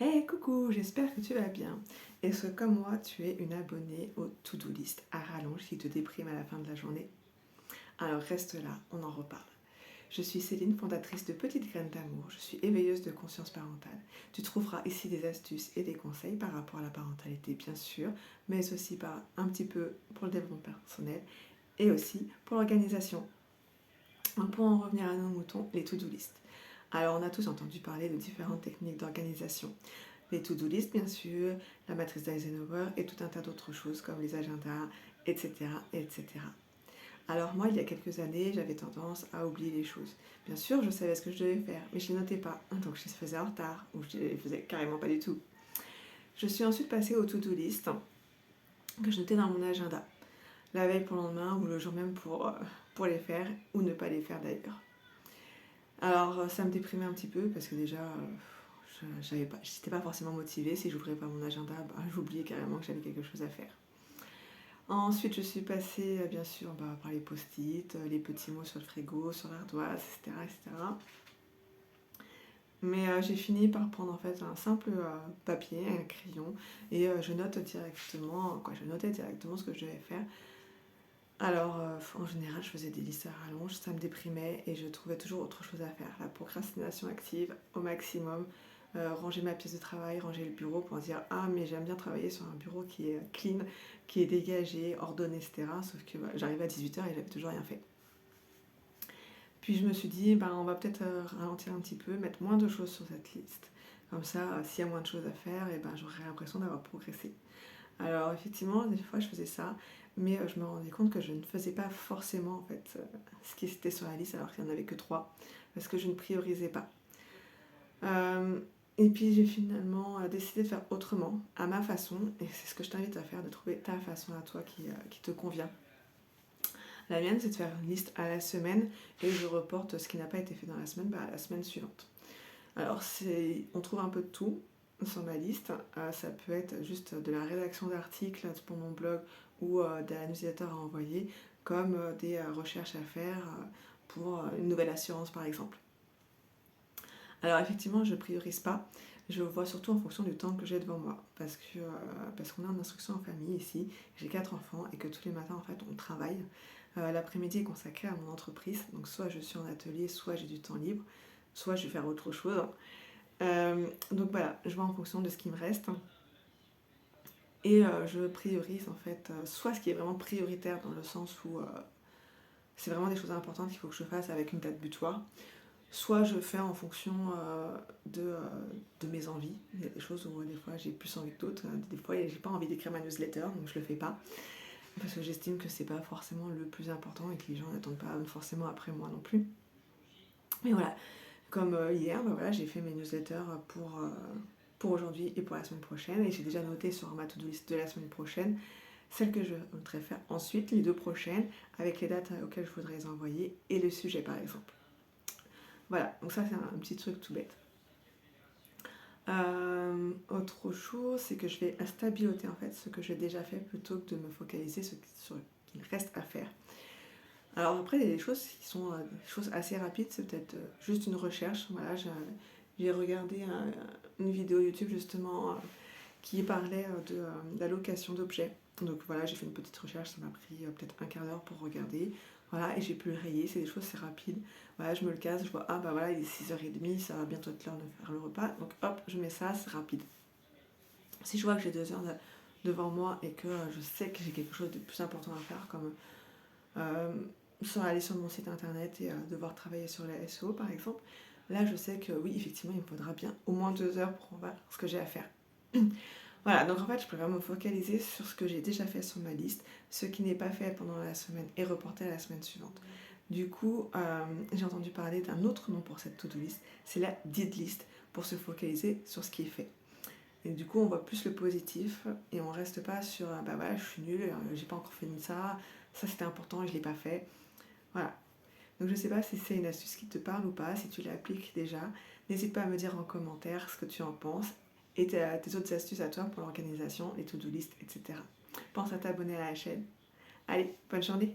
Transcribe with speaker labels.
Speaker 1: Hey coucou, j'espère que tu vas bien. Est-ce que comme moi, tu es une abonnée au to-do list à rallonge qui te déprime à la fin de la journée? Alors reste là, on en reparle. Je suis Céline, fondatrice de Petites Graines d'Amour. Je suis éveilleuse de conscience parentale. Tu trouveras ici des astuces et des conseils par rapport à la parentalité, bien sûr, mais aussi un petit peu pour le développement personnel et aussi pour l'organisation. Pour en revenir à nos moutons, les to-do list. Alors on a tous entendu parler de différentes techniques d'organisation. Les to-do list, bien sûr, la matrice d'Eisenhower et tout un tas d'autres choses comme les agendas, etc., etc. Alors moi, il y a quelques années, j'avais tendance à oublier les choses. Bien sûr, je savais ce que je devais faire, mais je ne les notais pas, donc je les faisais en retard, ou je les faisais carrément pas du tout. Je suis ensuite passée aux to-do list, que je notais dans mon agenda, la veille pour le lendemain, ou le jour même pour les faire, ou ne pas les faire d'ailleurs. Alors ça me déprimait un petit peu, parce que déjà, j'étais pas forcément motivée. Si j'ouvrais pas mon agenda, j'oubliais carrément que j'avais quelque chose à faire. Ensuite, je suis passée, bien sûr, par les post-it, les petits mots sur le frigo, sur l'ardoise, etc., etc. Mais j'ai fini par prendre en fait un simple papier, un crayon, et je notais directement ce que je devais faire. Alors, en général, je faisais des listes à rallonge, ça me déprimait et je trouvais toujours autre chose à faire. La procrastination active au maximum, ranger ma pièce de travail, ranger le bureau pour dire ah mais j'aime bien travailler sur un bureau qui est clean, qui est dégagé, ordonné, etc. Sauf que j'arrivais à 18h et j'avais toujours rien fait. Puis je me suis dit on va peut-être ralentir un petit peu, mettre moins de choses sur cette liste. Comme ça, s'il y a moins de choses à faire, et j'aurai l'impression d'avoir progressé. Alors effectivement, des fois je faisais ça, mais je me rendais compte que je ne faisais pas forcément en fait ce qui était sur la liste alors qu'il n'y en avait que 3, parce que je ne priorisais pas. Et puis j'ai finalement décidé de faire autrement, à ma façon, et c'est ce que je t'invite à faire, de trouver ta façon à toi qui te convient. La mienne, c'est de faire une liste à la semaine et je reporte ce qui n'a pas été fait dans la semaine à la semaine suivante. Alors on trouve un peu de tout sur ma liste. Ça peut être juste de la rédaction d'articles pour mon blog ou de la newsletter à envoyer, comme des recherches à faire pour une nouvelle assurance par exemple. Alors effectivement, je ne priorise pas. Je vois surtout en fonction du temps que j'ai devant moi. Parce qu'on est en instruction en famille ici. J'ai 4 enfants et que tous les matins en fait on travaille. L'après-midi est consacré à mon entreprise. Donc soit je suis en atelier, soit j'ai du temps libre, soit je vais faire autre chose. Donc voilà, je vois en fonction de ce qui me reste. Et je priorise en fait soit ce qui est vraiment prioritaire dans le sens où c'est vraiment des choses importantes qu'il faut que je fasse avec une date butoir, soit je fais en fonction de mes envies. Il y a des choses où des fois j'ai plus envie que d'autres, des fois j'ai pas envie d'écrire ma newsletter donc je le fais pas parce que j'estime que c'est pas forcément le plus important et que les gens n'attendent pas forcément après moi non plus. Mais voilà, comme hier, j'ai fait mes newsletters pour aujourd'hui et pour la semaine prochaine. Et j'ai déjà noté sur ma to-do list de la semaine prochaine celles que je voudrais faire ensuite, les 2 prochaines, avec les dates auxquelles je voudrais les envoyer et le sujet par exemple. Voilà, donc ça c'est un petit truc tout bête. Autre chose, c'est que je vais stabiloter en fait ce que j'ai déjà fait plutôt que de me focaliser sur ce qu'il reste à faire. Alors après, il y a des choses qui sont des choses assez rapides, c'est peut-être juste une recherche. Voilà, j'ai regardé une vidéo YouTube justement qui parlait de la location d'objets. Donc voilà, j'ai fait une petite recherche, ça m'a pris peut-être un quart d'heure pour regarder. Voilà, et j'ai pu le rayer, c'est des choses, c'est rapide. Voilà, je me le casse, je vois, voilà, il est 6h30, ça va bientôt être l'heure de faire le repas. Donc hop, je mets ça, c'est rapide. Si je vois que j'ai 2 heures devant moi et que je sais que j'ai quelque chose de plus important à faire, comme sans aller sur mon site internet et devoir travailler sur les SEO par exemple, là je sais que oui, effectivement, il me faudra bien au moins 2 heures pour voir ce que j'ai à faire. Voilà, donc en fait, je préfère me focaliser sur ce que j'ai déjà fait sur ma liste, ce qui n'est pas fait pendant la semaine et reporter à la semaine suivante. Du coup, j'ai entendu parler d'un autre nom pour cette to-do list, c'est la did list, pour se focaliser sur ce qui est fait. Et du coup, on voit plus le positif et on reste pas sur voilà, je suis nulle, j'ai pas encore fini ça c'était important et je l'ai pas fait. Voilà. Donc je sais pas si c'est une astuce qui te parle ou pas, si tu l'appliques déjà. N'hésite pas à me dire en commentaire ce que tu en penses et tes autres astuces à toi pour l'organisation, les to-do list, etc. Pense à t'abonner à la chaîne. Allez, bonne journée!